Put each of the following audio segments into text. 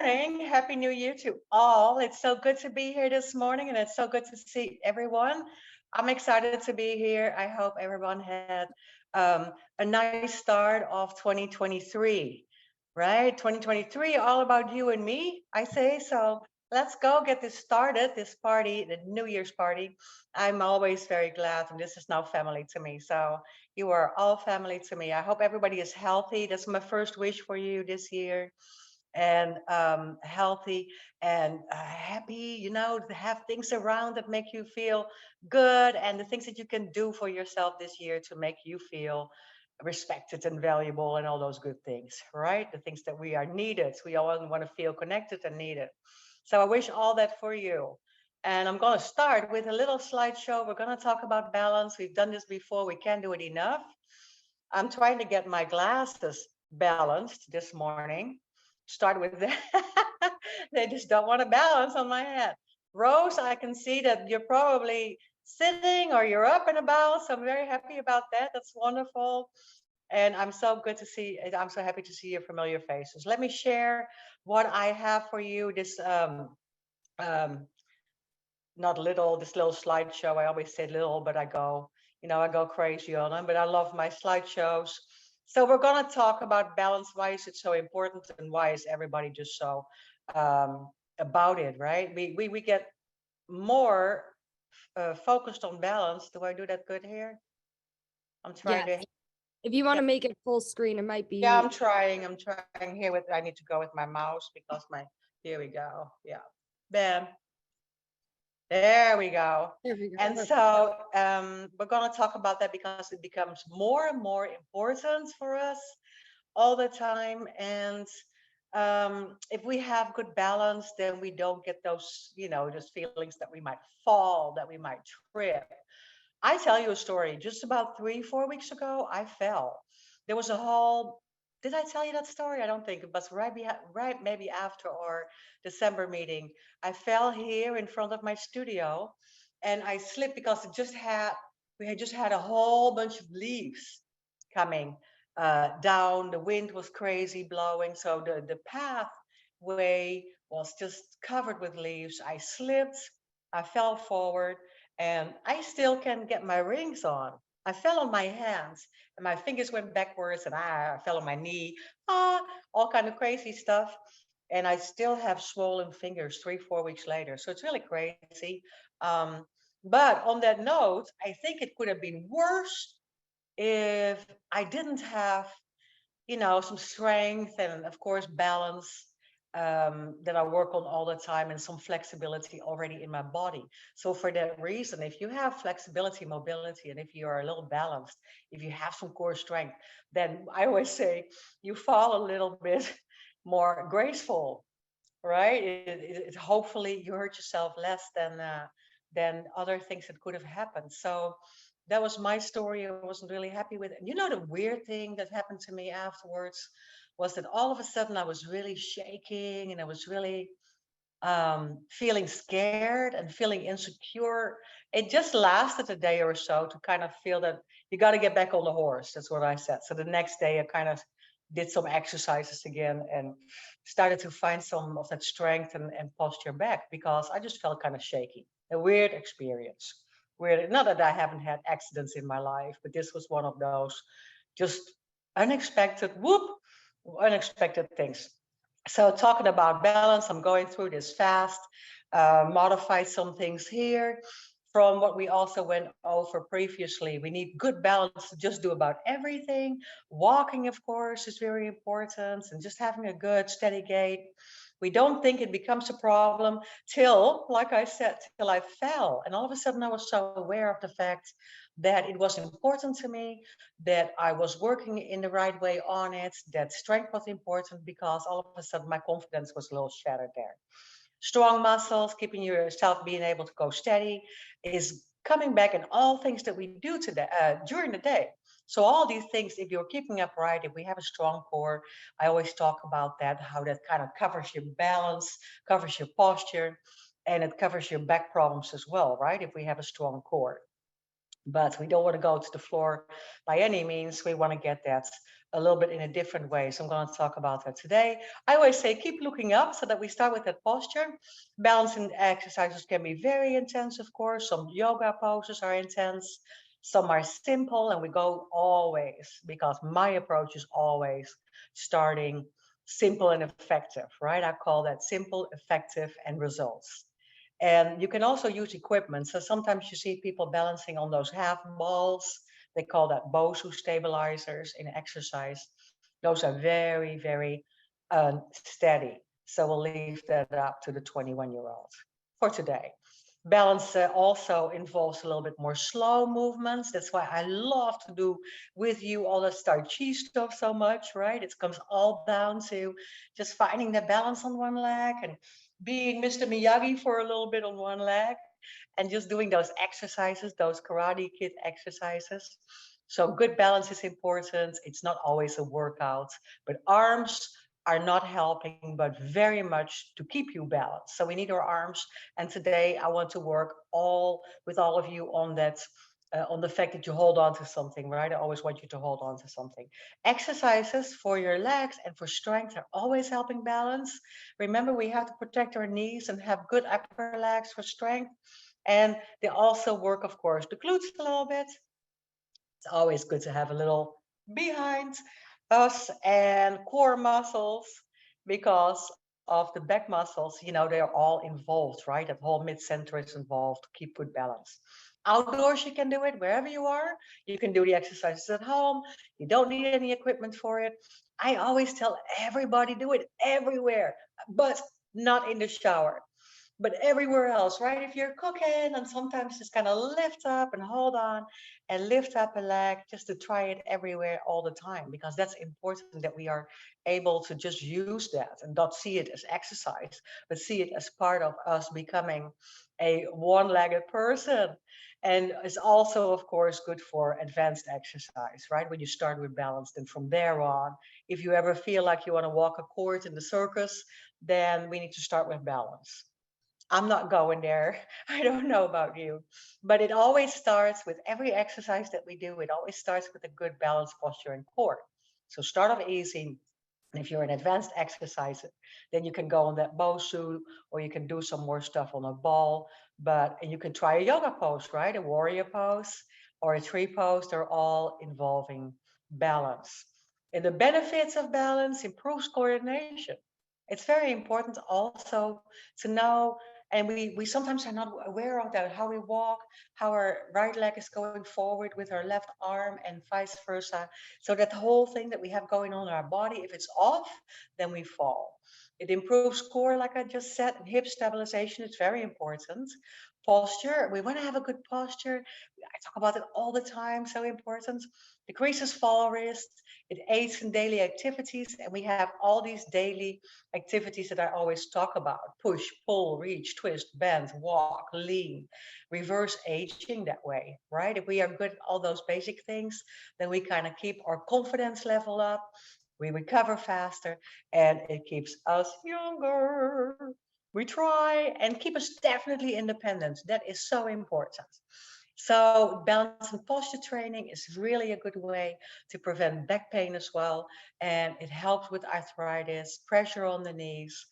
morning. Happy New Year to all. It's so good to be here this morning and it's so good to see everyone. I'm excited to be here. I hope everyone had a nice start of 2023, right? 2023, all about you and me, I say. So let's go get this started, this party, the New Year's party. I'm always very glad, and this is now family to me. So you are all family to me. I hope everybody is healthy. That's my first wish for you this year and healthy and happy, to have things around that make you feel good and the things that you can do for yourself this year to make you feel respected and valuable and all those good things, right? The things that we are needed. We all want to feel connected and needed. So I wish all that for you. And I'm going to start with a little slideshow. We're going to talk about balance. We've done this before. We can't do it enough. I'm trying to get my glasses balanced this morning. Start with that. They just don't want to balance on my head. Rose, I can see that you're probably sitting or you're up and about. So I'm very happy about that. That's wonderful. And I'm so happy to see your familiar faces. Let me share what I have for you. Um, this little slideshow. I always say little, but I go crazy on them, but I love my slideshows. So we're going to talk about balance. Why is it so important and why is everybody just so about it, right? We get more focused on balance. Do I do that good here? I'm trying Yes. to. If you want Yeah, to make it full screen, it might yeah, be. I'm trying. I'm trying here I need to go with my mouse because here we go. Yeah. Bam. There we go. There we go. And so we're going to talk about that because it becomes more and more important for us all the time. And if we have good balance, then we don't get those feelings that we might fall, that we might trip. I tell you a story. Just about 3, 4 weeks ago, I fell. There was a whole. Did I tell you that story? I don't think it was right maybe after our December meeting. I fell here in front of my studio, and I slipped because we had just had a whole bunch of leaves coming down. The wind was crazy blowing, so the pathway was just covered with leaves. I slipped. I fell forward and I still can get my rings on. I fell on my hands and my fingers went backwards and I fell on my knee, ah, all kind of crazy stuff. And I still have swollen fingers 3, 4 weeks later. So it's really crazy. Um, but on that note, I think it could have been worse if I didn't have, some strength and of course balance that I work on all the time and some flexibility already in my body. So for that reason, if you have flexibility, mobility, and if you are a little balanced, if you have some core strength, then I always say you fall a little bit more graceful, right? Hopefully you hurt yourself less than other things that could have happened. So that was my story. I wasn't really happy with it. And the weird thing that happened to me afterwards was that all of a sudden I was really shaking and I was really feeling scared and feeling insecure. It just lasted a day or so to kind of feel that you got to get back on the horse. That's what I said. So the next day I kind of did some exercises again and started to find some of that strength and posture back because I just felt kind of shaky. A weird experience. Weird. Not that I haven't had accidents in my life, but this was one of those just unexpected things. So talking about balance, I'm going through this fast, modified some things here from what we also went over previously. We need good balance to just do about everything. Walking, of course, is very important, and just having a good steady gait. We don't think it becomes a problem till, like I said, till I fell. And all of a sudden, I was so aware of the fact that it was important to me, that I was working in the right way on it, that strength was important because all of a sudden my confidence was a little shattered there. Strong muscles, keeping yourself being able to go steady is coming back in all things that we do today during the day. So all these things, if you're keeping up right, if we have a strong core, I always talk about that, how that kind of covers your balance, covers your posture, and it covers your back problems as well, right? If we have a strong core. But we don't want to go to the floor by any means. We want to get that a little bit in a different way. So I'm going to talk about that today. I always say keep looking up so that we start with that posture. Balancing exercises can be very intense, of course. Some yoga poses are intense, some are simple, and we go always, because my approach is always starting simple and effective, right? I call that simple, effective, and results. And you can also use equipment. So sometimes you see people balancing on those half balls. They call that Bosu stabilizers in exercise. Those are very, very steady. So we'll leave that up to the 21-year-old for today. Balance also involves a little bit more slow movements. That's why I love to do with you all the Tai Chi stuff so much, right? It comes all down to just finding the balance on one leg and being Mr. Miyagi for a little bit on one leg and just doing those exercises, those Karate Kid exercises. So good balance is important. It's not always a workout, but arms are not helping, but very much to keep you balanced. So we need our arms. And today I want to work all with all of you on that. On the fact that you hold on to something, right? I always want you to hold on to something. Exercises for your legs and for strength are always helping balance. Remember, we have to protect our knees and have good upper legs for strength. And they also work, of course, the glutes a little bit. It's always good to have a little behind us and core muscles because of the back muscles, they're all involved, right? That whole mid-center is involved to keep good balance. Outdoors, you can do it wherever you are. You can do the exercises at home. You don't need any equipment for it. I always tell everybody do it everywhere, but not in the shower, but everywhere else, right? If you're cooking and sometimes just kind of lift up and hold on and lift up a leg just to try it everywhere all the time, because that's important that we are able to just use that and not see it as exercise, but see it as part of us becoming a one-legged person. And it's also, of course, good for advanced exercise, right? When you start with balance, then from there on, if you ever feel like you want to walk a court in the circus, then we need to start with balance. I'm not going there. I don't know about you. But it always starts with every exercise that we do, it always starts with a good balance posture and core. So start off easy. And if you're an advanced exercise, then you can go on that Bosu, or you can do some more stuff on a ball. And you can try a yoga pose, right? A warrior pose or a tree pose. They're all involving balance. And the benefits of balance improves coordination. It's very important also to know, and we sometimes are not aware of that, how we walk, how our right leg is going forward with our left arm and vice versa. So that whole thing that we have going on in our body, if it's off, then we fall. It improves core, like I just said, and hip stabilization is very important. Posture, we want to have a good posture. I talk about it all the time, so important. Decreases fall risk, it aids in daily activities, and we have all these daily activities that I always talk about: push, pull, reach, twist, bend, walk, lean, reverse aging that way, right? If we are good at all those basic things, then we kind of keep our confidence level up, we recover faster, and it keeps us younger. We try and keep us definitely independent. That is so important. So balance and posture training is really a good way to prevent back pain as well. And it helps with arthritis, pressure on the knees,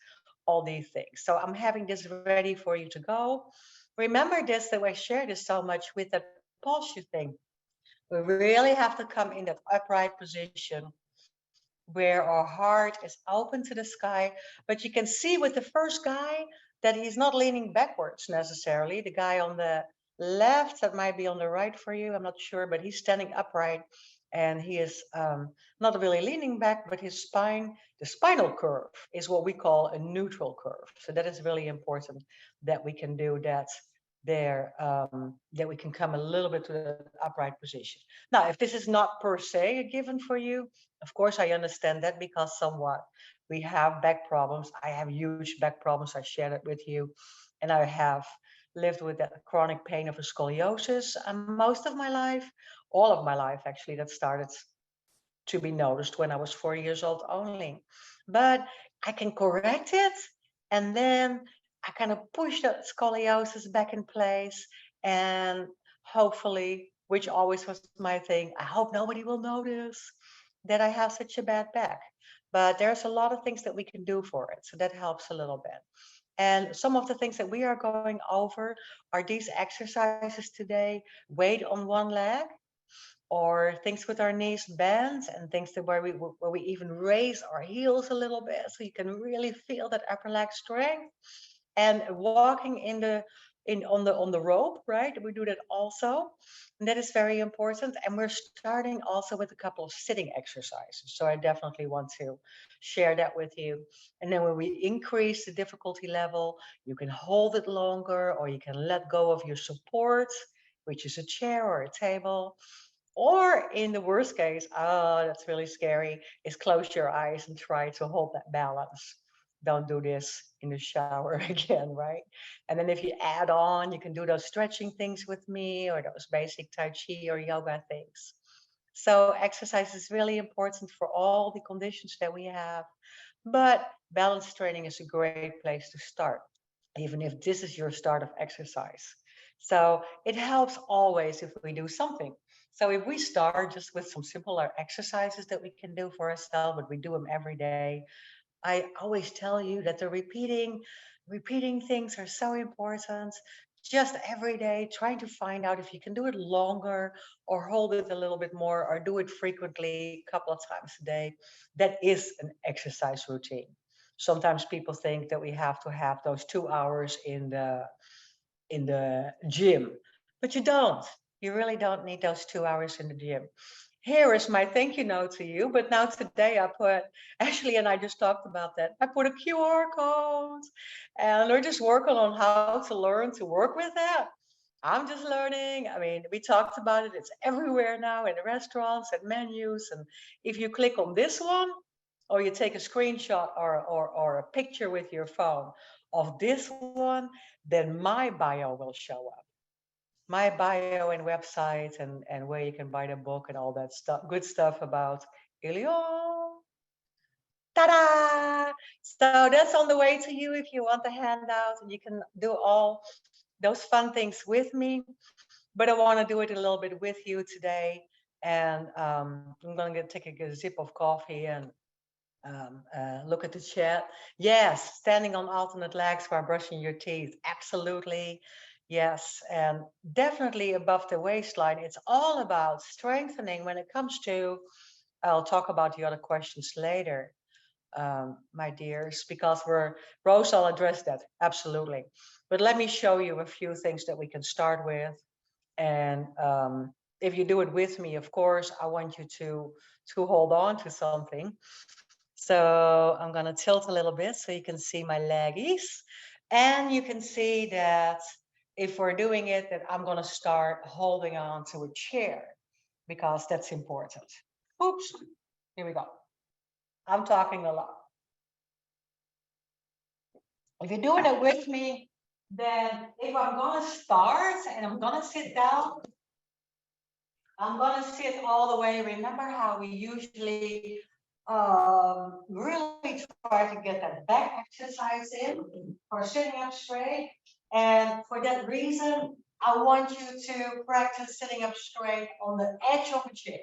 all these things. So I'm having this ready for you to go. Remember this, that I share this so much with that posture thing. We really have to come in that upright position where our heart is open to the sky. But you can see with the first guy that he's not leaning backwards necessarily. The guy on the left, that might be on the right for you, I'm not sure, but he's standing upright and he is not really leaning back, but his spine, the spinal curve, is what we call a neutral curve. So that is really important that we can do that there, that we can come a little bit to the upright position. Now, if this is not per se a given for you, of course, I understand that, because somewhat we have back problems. I have huge back problems. I shared it with you. And I have lived with that chronic pain of a scoliosis most of my life, all of my life, actually. That started to be noticed when I was 4 years old only. But I can correct it. And then I kind of push that scoliosis back in place. And hopefully, which always was my thing, I hope nobody will notice. that I have such a bad back. But there's a lot of things that we can do for it. So that helps a little bit. And some of the things that we are going over are these exercises today: weight on one leg, or things with our knees bent, and things that where we even raise our heels a little bit so you can really feel that upper leg strength. And walking on the rope, right? We do that also, and that is very important. And we're starting also with a couple of sitting exercises, so I definitely want to share that with you. And then when we increase the difficulty level, you can hold it longer, or you can let go of your support, which is a chair or a table. Or in the worst case, oh, that's really scary, is close your eyes and try to hold that balance. Don't do this in the shower again, right? And then if you add on, you can do those stretching things with me, or those basic Tai Chi or yoga things. So exercise is really important for all the conditions that we have. But balance training is a great place to start, even if this is your start of exercise. So it helps always if we do something. So if we start just with some simpler exercises that we can do for ourselves, but we do them every day, I always tell you that the repeating things are so important. Just every day, trying to find out if you can do it longer, or hold it a little bit more, or do it frequently, a couple of times a day. That is an exercise routine. Sometimes people think that we have to have those 2 hours in the gym, but you don't. You really don't need those 2 hours in the gym. Here is my thank you note to you. But now today I put, Ashley and I just talked about that. I put a QR code, and we're just working on how to learn to work with that. I'm just learning. I mean, we talked about it. It's everywhere now in restaurants and menus. And if you click on this one, or you take a screenshot, or a picture with your phone of this one, then my bio will show up. My bio and website, and where you can buy the book and all that stuff, good stuff about Elian. Ta-da! So that's on the way to you if you want the handout, and you can do all those fun things with me. But I want to do it a little bit with you today. And I'm going to take a sip of coffee and look at the chat. Yes, standing on alternate legs while brushing your teeth. Absolutely. Yes. And definitely above the waistline. It's all about strengthening when it comes to, I'll talk about the other questions later, my dears, because Rose, I'll address that. Absolutely. But let me show you a few things that we can start with. And if you do it with me, of course, I want you to hold on to something. So I'm going to tilt a little bit so you can see my leggies. And you can see that if we're doing it, that I'm going to start holding on to a chair, because that's important. Oops, here we go. I'm talking a lot. If you're doing it with me, then if I'm going to start and I'm going to sit down, I'm going to sit all the way. Remember how we usually really try to get that back exercise in for sitting up straight. And for that reason, I want you to practice sitting up straight on the edge of a chair.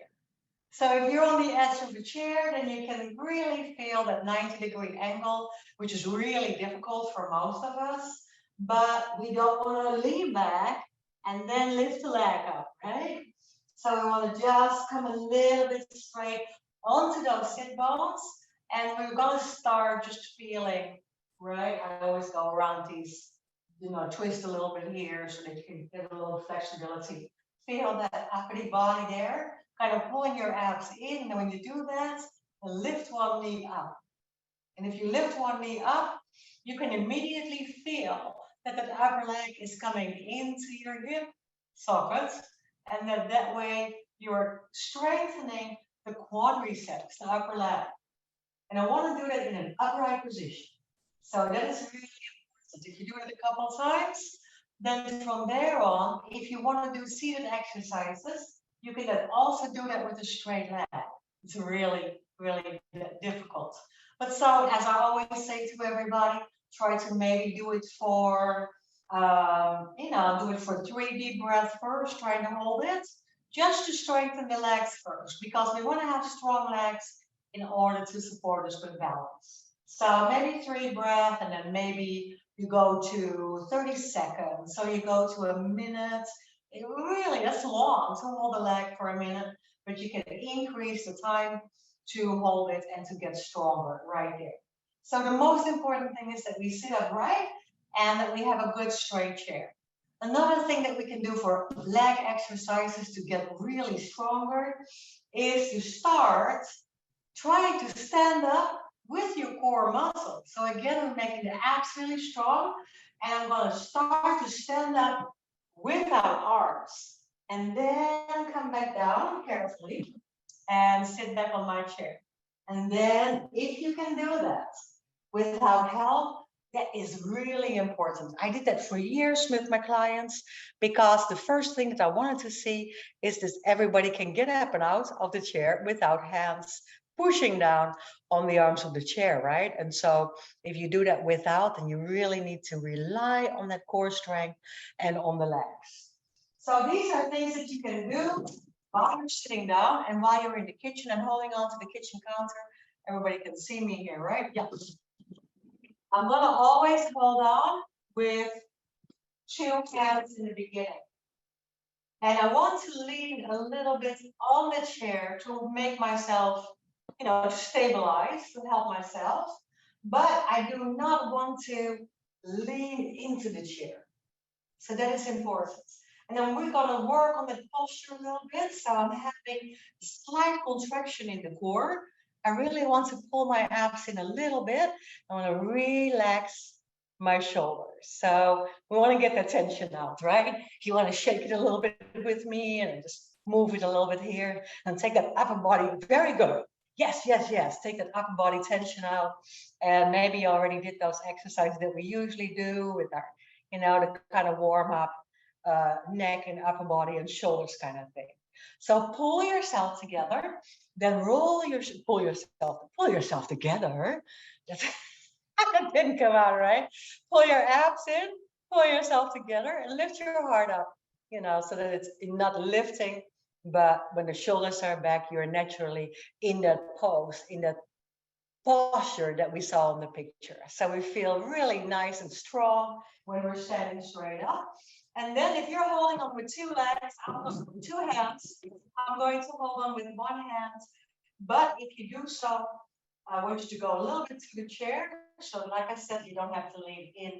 So if you're on the edge of the chair, then you can really feel that 90-degree angle, which is really difficult for most of us. But we don't want to lean back and then lift the leg up, right? So we want to just come a little bit straight onto those sit bones. And we're going to start just feeling, right? I always go around these, twist a little bit here so that you can get a little flexibility. Feel that uppity body there, kind of pulling your abs in. And when you do that, lift one knee up. And if you lift one knee up, you can immediately feel that that upper leg is coming into your hip socket. And that way you're strengthening the quadriceps, the upper leg. And I want to do that in an upright position. So that is really important. If you do it a couple of times, then from there on, if you want to do seated exercises, you can then also do that with a straight leg. It's really, really difficult. But so, as I always say to everybody, try to maybe do it for, do it for 3 deep breaths first, try to hold it. just to strengthen the legs first, because we want to have strong legs in order to support us with balance. So maybe 3 breaths, and then maybe you go to 30 seconds. So you go to a minute. It really, that's long to hold the leg for a minute, but you can increase the time to hold it and to get stronger right there. So the most important thing is that we sit upright and that we have a good straight chair. Another thing that we can do for leg exercises to get really stronger is to start trying to stand up with your core muscles. So again, we're making the abs really strong, and I'm going to start to stand up without arms, and then come back down carefully and sit back on my chair. And then if you can do that without help, that is really important. I did that for years with my clients, because the first thing that I wanted to see is that everybody can get up and out of the chair without hands pushing down on the arms of the chair, right? And so if you do that without, then you really need to rely on that core strength and on the legs. So these are things that you can do while you're sitting down and while you're in the kitchen and holding on to the kitchen counter. Everybody can see me here, right? Yeah. I'm gonna always hold on with 2 hands in the beginning. And I want to lean a little bit on the chair to make myself, to stabilize, to help myself. But I do not want to lean into the chair. So that is important. And then we're gonna work on the posture a little bit. So I'm having slight contraction in the core. I really want to pull my abs in a little bit. I want to relax my shoulders. So we want to get that tension out, right? If you want to shake it a little bit with me and just move it a little bit here and take that upper body. Very good. Yes, yes, yes. Take that upper body tension out. And maybe you already did those exercises that we usually do with our, the kind of warm up neck and upper body and shoulders kind of thing. So pull yourself together, then pull yourself together. That didn't come out right. Pull your abs in, pull yourself together, and lift your heart up, so that it's not lifting, but when the shoulders are back, you're naturally in that pose, in that posture that we saw in the picture. So we feel really nice and strong when we're standing straight up. And then if you're holding on with 2 legs, with 2 hands, I'm going to hold on with 1 hand. But if you do so, I want you to go a little bit to the chair. So like I said, you don't have to lean in.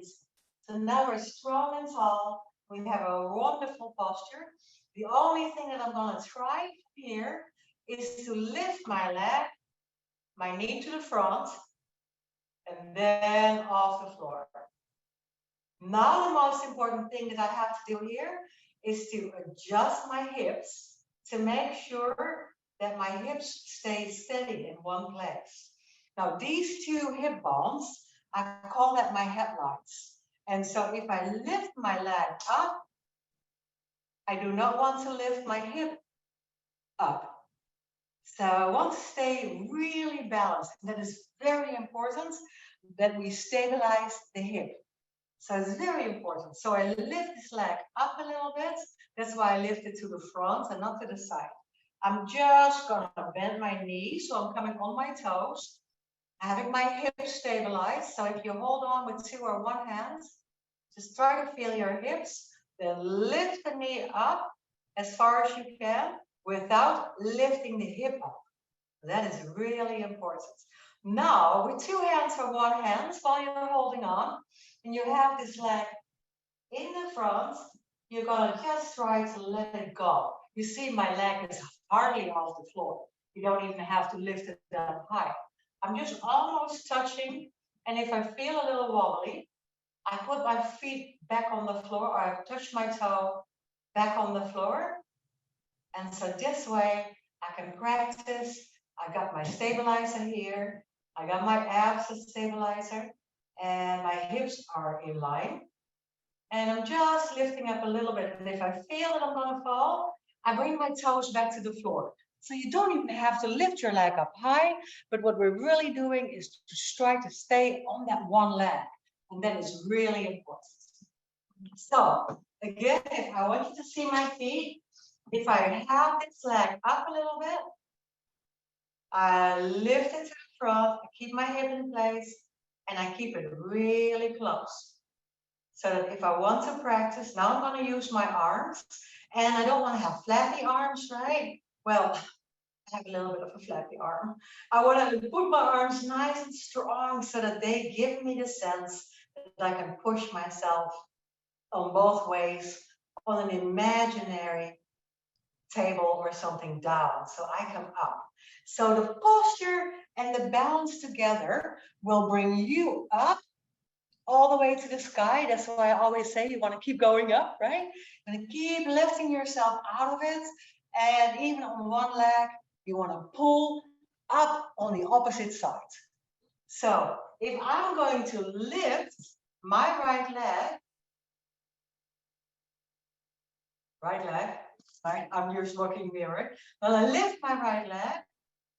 So now we're strong and tall. We have a wonderful posture. The only thing that I'm going to try here is to lift my leg, my knee to the front, and then off the floor. Now the most important thing that I have to do here is to adjust my hips to make sure that my hips stay steady in one place. Now these 2 hip bones, I call that my headlights. And so if I lift my leg up, I do not want to lift my hip up. So I want to stay really balanced. That is very important that we stabilize the hip. So it's very important. So I lift this leg up a little bit. That's why I lift it to the front and not to the side. I'm just gonna bend my knees, so I'm coming on my toes, having my hips stabilized. So if you hold on with 2 or 1 hand, just try to feel your hips, then lift the knee up as far as you can without lifting the hip up. That is really important. Now, with 2 hands or 1 hand, while you're holding on, and you have this leg in the front, you're gonna just try to let it go. You see my leg is hardly off the floor. You don't even have to lift it up high. I'm just almost touching, and if I feel a little wobbly, I put my feet back on the floor, or I touch my toe back on the floor. And so this way I can practice. I got my stabilizer here. I got my abs as stabilizer, and my hips are in line. And I'm just lifting up a little bit. And if I feel that I'm gonna fall, I bring my toes back to the floor. So you don't even have to lift your leg up high, but what we're really doing is to try to stay on that one leg. And that is really important. So again, if I want you to see my feet, If I have this leg up a little bit, I lift it to the front, I keep my hip in place, and I keep it really close. So that if I want to practice, now I'm going to use my arms, and I don't want to have flappy arms, right? Well, I have a little bit of a flappy arm. I want to put my arms nice and strong so that they give me the sense that I can push myself on both ways on an imaginary table or something down. So I come up. So the posture and the balance together will bring you up all the way to the sky. That's why I always say you want to keep going up, right? And keep lifting yourself out of it. And even on one leg, you want to pull up on the opposite side. So if I'm going to lift my right leg, right? I'm just looking mirror. Well, I lift my right leg,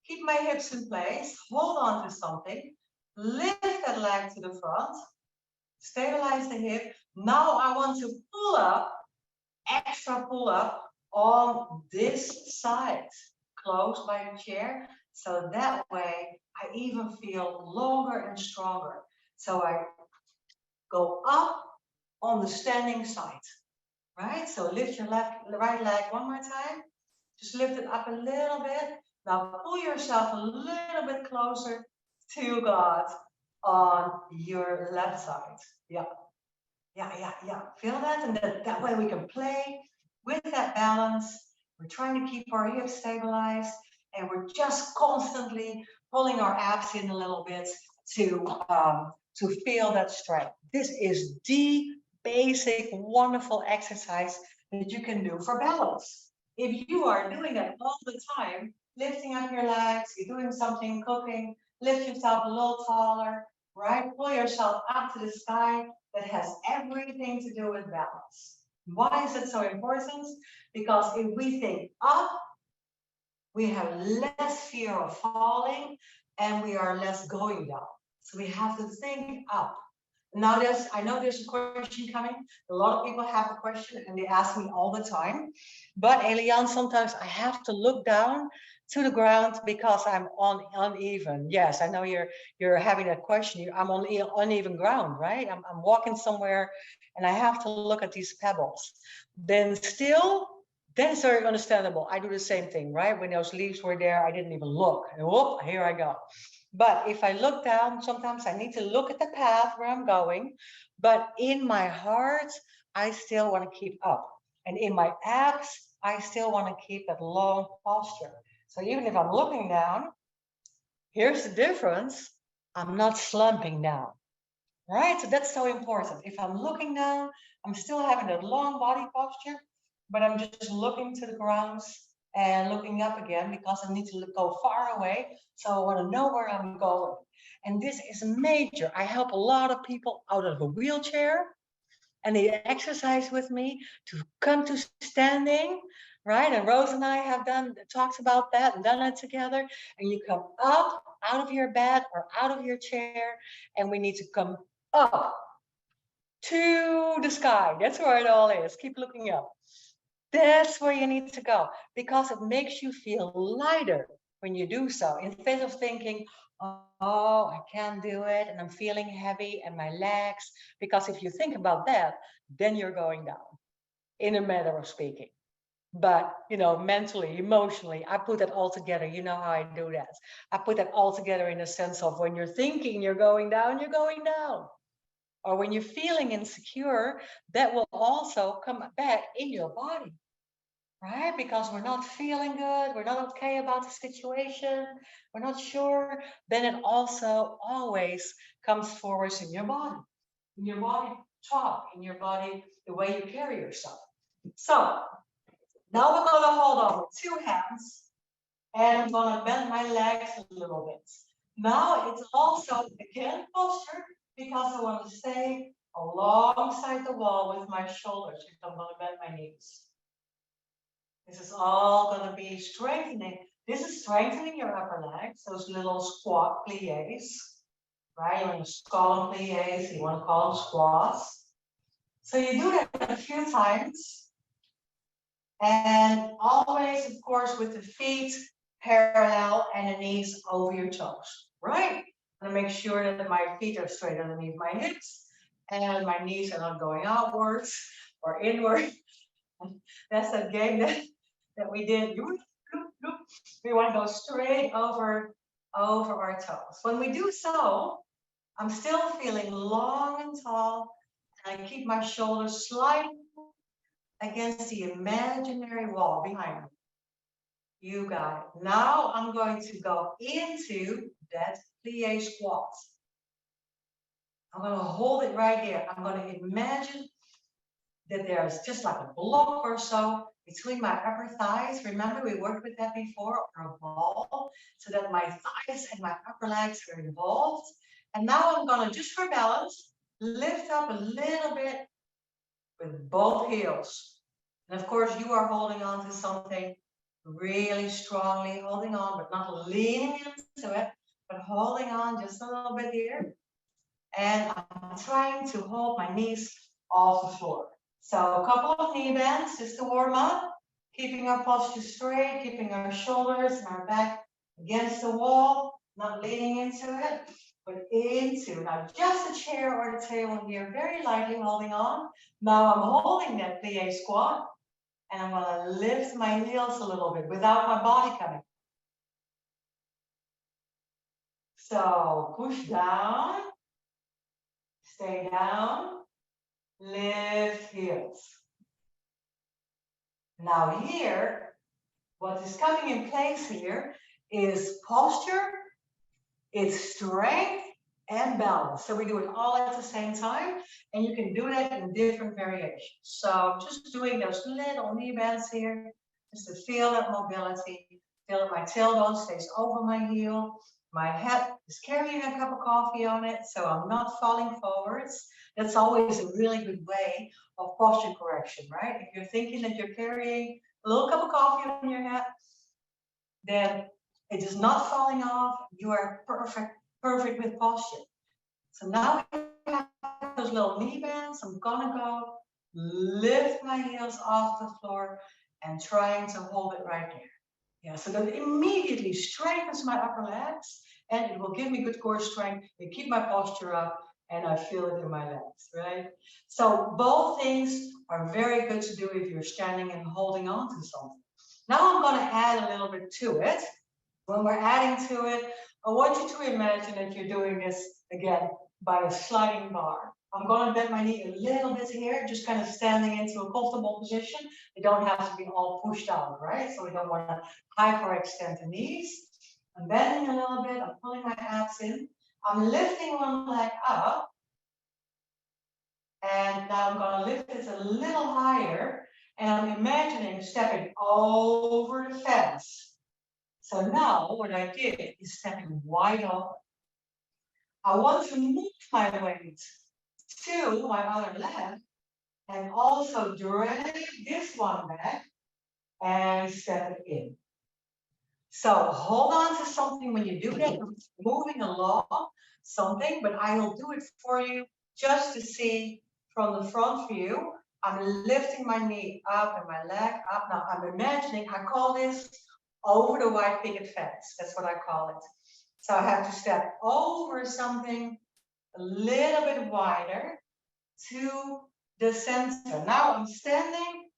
keep my hips in place, hold on to something, lift that leg to the front, stabilize the hip. Now I want to pull up, extra pull up on this side, close by the chair. So that way I even feel longer and stronger. So I go up on the standing side, right? So lift your right leg one more time. Just lift it up a little bit. Now pull yourself a little bit closer to God on your left side. Yeah. Feel that? And that way we can play with that balance. We're trying to keep our hips stabilized, and we're just constantly pulling our abs in a little bit to feel that strength. This is the basic, wonderful exercise that you can do for balance. If you are doing that all the time, lifting up your legs, you're doing something, cooking, lift yourself a little taller, right? Pull yourself up to the sky. That has everything to do with balance. Why is it so important? Because if we think up, we have less fear of falling and we are less going down. So we have to think up. Now I know there's a question coming. A lot of people have a question and they ask me all the time. But Elian, sometimes I have to look down to the ground because I'm on uneven. Yes, I know you're having that question. I'm on uneven ground, right? I'm walking somewhere and I have to look at these pebbles. Then still, that is very understandable. I do the same thing, right? When those leaves were there, I didn't even look. And whoop, here I go. But if I look down, sometimes I need to look at the path where I'm going. But in my heart, I still want to keep up. And in my abs, I still want to keep that long posture. So even if I'm looking down, here's the difference. I'm not slumping down, right? So that's so important. If I'm looking down, I'm still having that long body posture, but I'm just looking to the ground and looking up again because I need to go far away. So I want to know where I'm going. And this is major. I help a lot of people out of a wheelchair and they exercise with me to come to standing, right? And Rose and I have talked about that and done it together. And you come up out of your bed or out of your chair, and we need to come up to the sky. That's where it all is. Keep looking up. That's where you need to go because it makes you feel lighter when you do so. Instead of thinking, oh, I can't do it and I'm feeling heavy and my legs. Because if you think about that, then you're going down in a matter of speaking. But, mentally, emotionally, I put that all together. You know how I do that. I put that all together in the sense of when you're thinking you're going down, you're going down. Or when you're feeling insecure, that will also come back in your body, right? Because we're not feeling good, we're not okay about the situation, we're not sure, then it also always comes forward in your body talk, in your body, the way you carry yourself. So now we're going to hold on with two hands and I'm going to bend my legs a little bit. Now it's also again posture because I want to stay alongside the wall with my shoulders. I'm going to bend my knees. This is all going to be strengthening. This is strengthening your upper legs, those little squat pliés, right? You want to call them pliés, you want to call them squats. So you do that a few times. And always, of course, with the feet parallel and the knees over your toes, right? I'm gonna make sure that my feet are straight underneath my hips and my knees are not going outwards or inward. That's that game that we did. We want to go straight over our toes. When we do so, I'm still feeling long and tall, and I keep my shoulders sliding against the imaginary wall behind me. You got it. Now I'm going to go into that plie squat. I'm going to hold it right here. I'm going to imagine that there's just like a block or so between my upper thighs. Remember, we worked with that before, or a ball, so that my thighs and my upper legs are involved. And now I'm going to, just for balance, lift up a little bit with both heels. And of course, you are holding on to something really strongly, holding on, but not leaning into it, but holding on just a little bit here. And I'm trying to hold my knees off the floor. So a couple of knee bends just to warm up, keeping our posture straight, keeping our shoulders and our back against the wall, not leaning into it, but into. Now just a chair or a table here, very lightly holding on. Now I'm holding that plie squat, and I'm gonna lift my heels a little bit without my body coming. So push down, stay down, lift heels. Now here, what is coming in place here is posture, it's strength and balance. So we do it all at the same time, and you can do that in different variations. So just doing those little knee bends here, just to feel that mobility, feel that my tailbone stays over my heel, my head is carrying a cup of coffee on it, so I'm not falling forwards. That's always a really good way of posture correction, right? If you're thinking that you're carrying a little cup of coffee on your head, then it is not falling off. You are perfect with posture. So now I have those little knee bends. I'm gonna go lift my heels off the floor and trying to hold it right there. Yeah, so that immediately strengthens my upper legs and it will give me good core strength. It keep my posture up and I feel it in my legs, right? So both things are very good to do if you're standing and holding on to something. Now I'm gonna add a little bit to it. When we're adding to it, I want you to imagine that you're doing this again by a sliding bar. I'm going to bend my knee a little bit here, just kind of standing into a comfortable position. They don't have to be all pushed out, right? So we don't want to hyperextend the knees. I'm bending a little bit, I'm pulling my abs in. I'm lifting one leg up. And now I'm going to lift it a little higher. And I'm imagining stepping over the fence. So now what I did is stepping wide open. I want to move my weight to my other leg and also drag this one back and step it in. So hold on to something when you do that, moving along something, but I will do it for you just to see from the front view. I'm lifting my knee up and my leg up. Now I'm imagining, I call this over the white picket fence. That's what I call it. So I have to step over something a little bit wider to the center. Now I'm standing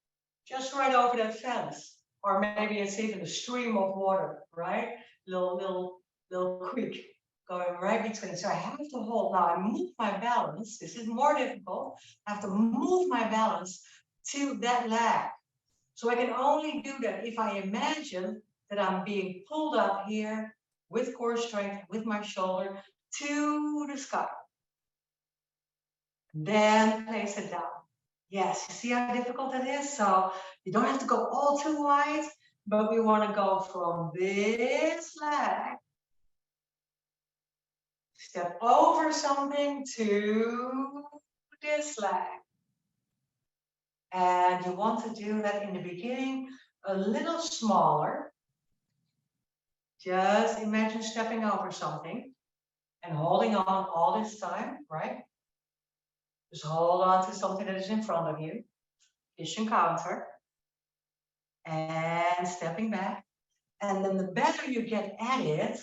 just right over that fence. Or maybe it's even a stream of water, right? Little creek going right between. So I have to hold. Now I move my balance. This is more difficult. I have to move my balance to that leg. So I can only do that if I imagine that I'm being pulled up here with core strength, with my shoulder to the sky. Then place it down. Yes, you see how difficult it is? So you don't have to go all too wide, but we want to go from this leg, step over something to this leg. And you want to do that in the beginning a little smaller. Just imagine stepping over something and holding on all this time, right? Just hold on to something that is in front of you. Kitchen counter. and stepping back. And then the better you get at it,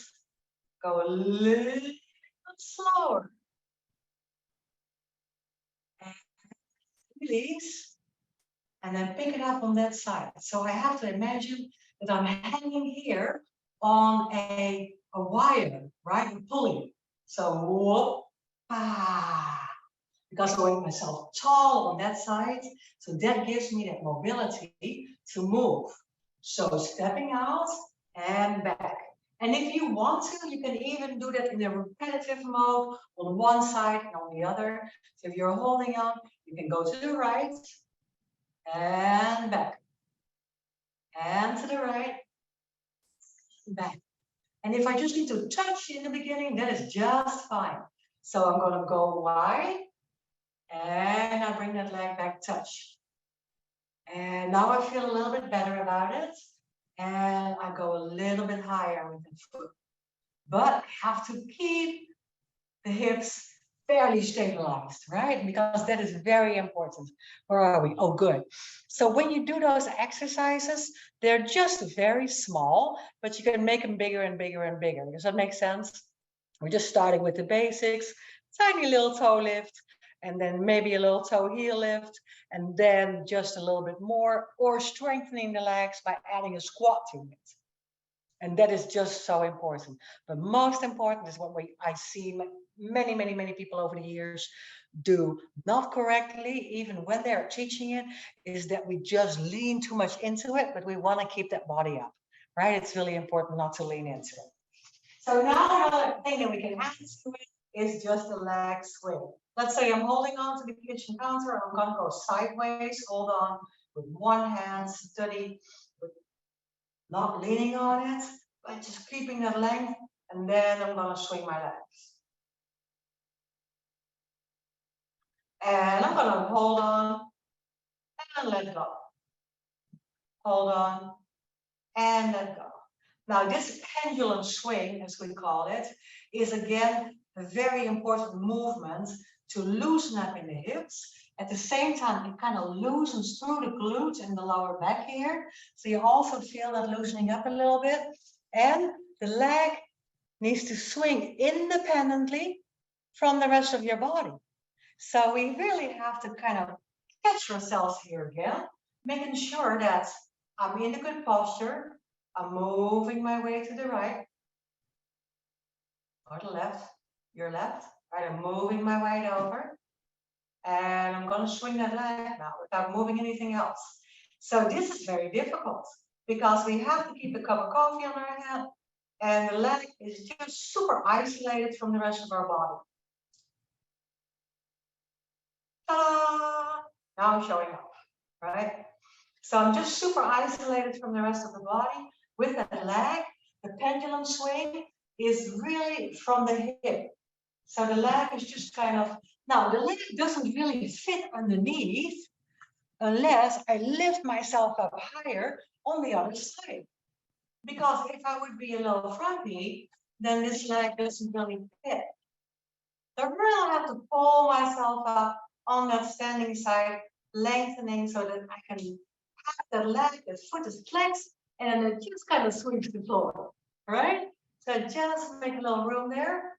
go a little slower. And release. And then pick it up on that side. So I have to imagine that I'm hanging here on a wire, right? I'm pulling. So whoop, ah. Because I make myself tall on that side. So that gives me that mobility to move. So stepping out and back. And if you want to, you can even do that in a repetitive mode on one side and on the other. So if you're holding on, you can go to the right and back. And to the right, back. And if I just need to touch in the beginning, that is just fine. So I'm going to go wide. And I bring that leg back, touch. And now I feel a little bit better about it. And I go a little bit higher with the foot. But I have to keep the hips fairly stabilized, right? Because that is very important. Where are we? Oh, good. So when you do those exercises, they're just very small, but you can make them bigger and bigger and bigger. Does that make sense? We're just starting with the basics, tiny little toe lift, and then maybe a little toe heel lift, and then just a little bit more, or strengthening the legs by adding a squat to it. And that is just so important. But most important is what I see many people over the years do not correctly, even when they're teaching it, is that we just lean too much into it, but we want to keep that body up, right? It's really important not to lean into it. So now another thing that we can add to it is just a leg swing. Let's say I'm holding on to the kitchen counter, and I'm going to go sideways, hold on with one hand, steady, not leaning on it, but just keeping that length, and then I'm going to swing my legs. And I'm going to hold on and let go. Hold on and let go. Now this pendulum swing, as we call it, is again a very important movement to loosen up in the hips. At the same time, it kind of loosens through the glutes and the lower back here. So you also feel that loosening up a little bit. And the leg needs to swing independently from the rest of your body. So we really have to kind of catch ourselves here again, making sure that I'm in a good posture. I'm moving my way to the right or the left, your left, right? I'm moving my way over. And I'm going to swing that leg now without moving anything else. So this is very difficult because we have to keep a cup of coffee on our hand, and the leg is just super isolated from the rest of our body. Ta-da! Now I'm showing up, right? So I'm just super isolated from the rest of the body. With that leg, the pendulum swing is really from the hip. So the leg is just kind of, now the leg doesn't really fit underneath unless I lift myself up higher on the other side. Because if I would be a little frumpy, then this leg doesn't really fit. So I really have to pull myself up on that standing side, lengthening so that I can have the leg, the foot is flexed, and then it just kind of sweeps the floor, right? So just make a little room there.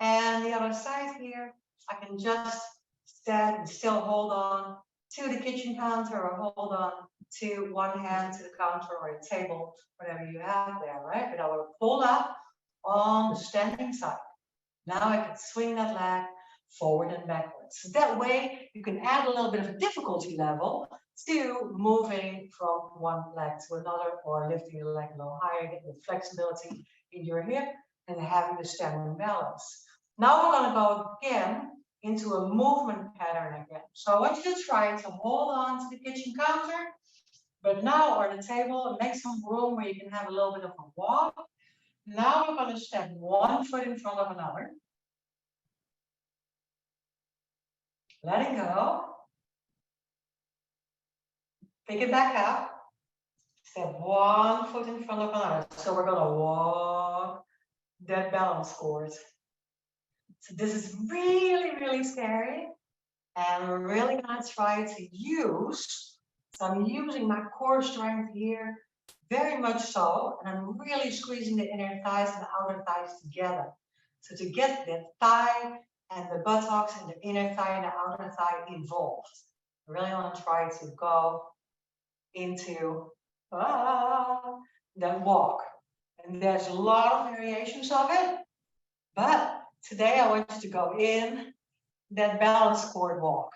And the other side here, I can just stand and still hold on to the kitchen counter or hold on to one hand to the counter or a table, whatever you have there, right? But I will pull up on the standing side. Now I can swing that leg forward and backwards. So that way you can add a little bit of a difficulty level to moving from one leg to another or lifting the leg a little higher, getting the flexibility in your hip and having the standing balance. Now we're going to go again into a movement pattern again. So I want you to try to hold on to the kitchen counter, but now on the table and make some room where you can have a little bit of a walk. Now we're going to step one foot in front of another. Letting go. Pick it back up. Step one foot in front of another. So we're going to walk that balance course. So this is really, really scary. And we're really going to try to use So I'm using my core strength here, very much so, and I'm really squeezing the inner thighs and the outer thighs together. So to get the thigh and the buttocks and the inner thigh and the outer thigh involved. I really want to try to go into that walk. And there's a lot of variations of it, but today I want you to go in that balanced cord walk,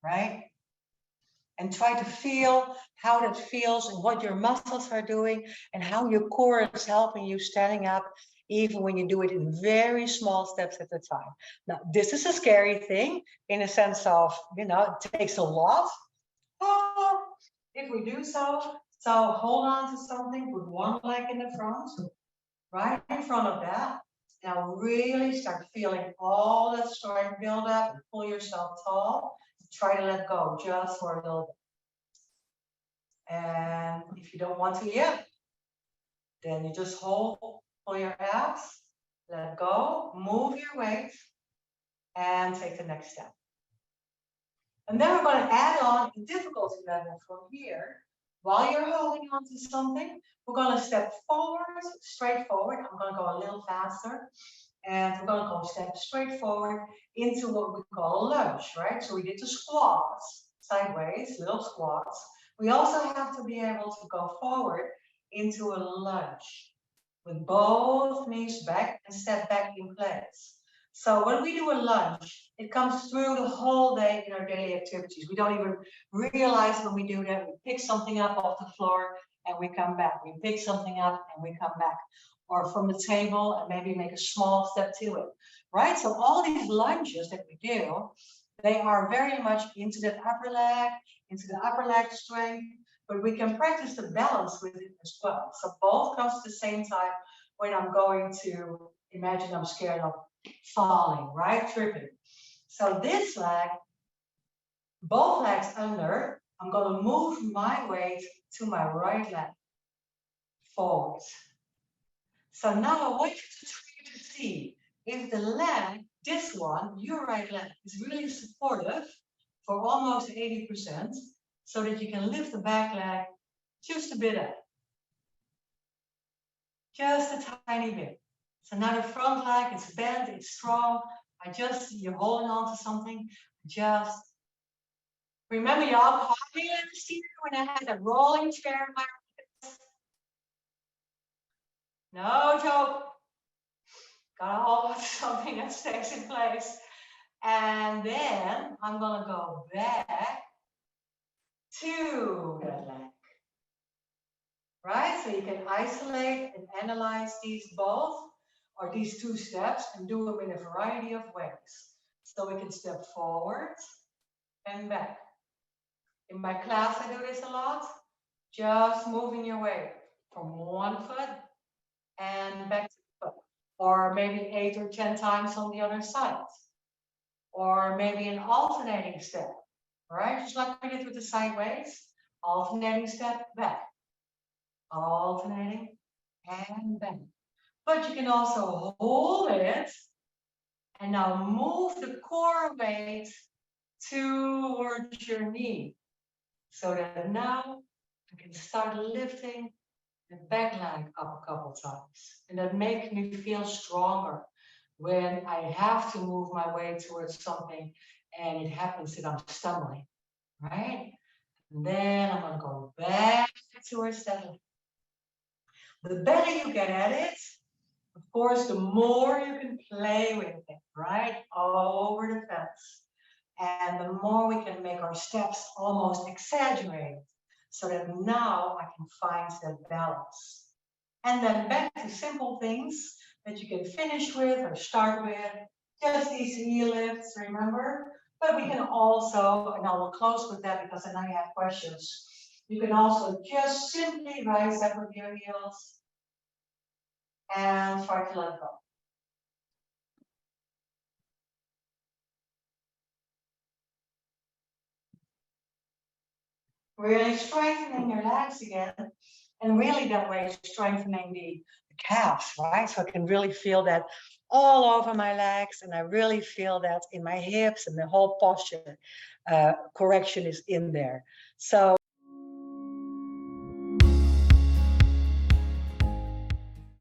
right? And try to feel how that feels and what your muscles are doing and how your core is helping you standing up, even when you do it in very small steps at a time. Now, this is a scary thing in a sense of, you know, it takes a lot. If we do so, hold on to something, put one leg in the front, right in front of that. Now really start feeling all that strength build up and pull yourself tall. Try to let go just for a little bit. And if you don't want to yet, then you just hold, pull your abs, let go, move your weight, and take the next step. And then we're going to add on a difficulty level from here. While you're holding on to something, we're going to step forward, straight forward. I'm going to go a little faster. And we're going to go step straight forward into what we call a lunge, right? So we did the squats, sideways, little squats. We also have to be able to go forward into a lunge with both knees back and step back in place. So when we do a lunge, it comes through the whole day in our daily activities. We don't even realize when we do that. We pick something up off the floor and we come back. We pick something up and we come back. Or from the table and maybe make a small step to it, right? So all these lunges that we do, they are very much into the upper leg strength, but we can practice the balance with it as well. So both comes at the same time when I'm going to imagine I'm scared of falling, right? Tripping. So this leg, both legs under, I'm going to move my weight to my right leg, forward. So now I want you to see if the leg, this one, your right leg, is really supportive for almost 80%, so that you can lift the back leg just a bit up. Just a tiny bit. So now the front leg is bent, it's strong. You're holding on to something. Just remember, y'all caught me last year when I had a rolling chair in my office. No joke. Gotta hold something that stays in place. And then I'm gonna go back to that leg. Right? So you can isolate and analyze these both, or these two steps, and do them in a variety of ways. So we can step forward and back. In my class, I do this a lot. Just moving your weight from one foot and back to the foot. Or maybe 8 or 10 times on the other side. Or maybe an alternating step, right? Just like we did with the sideways. Alternating step, back. Alternating and back. But you can also hold it and now move the core weight towards your knee. So that now I can start lifting the back leg up a couple times. And that makes me feel stronger when I have to move my way towards something and it happens that I'm stumbling, right? And then I'm going to go back towards that leg. The better you get at it, of course, the more you can play with it, right? All over the fence. And the more we can make our steps almost exaggerated, so that now I can find that balance. And then back to simple things that you can finish with or start with. Just these heel lifts, remember? But we can also, and I will close with that because I know you have questions. You can also just simply rise up with your heels and try to let go. Really strengthening your legs again, and really that way strengthening the calves, right? So I can really feel that all over my legs, and I really feel that in my hips, and the whole posture correction is in there. So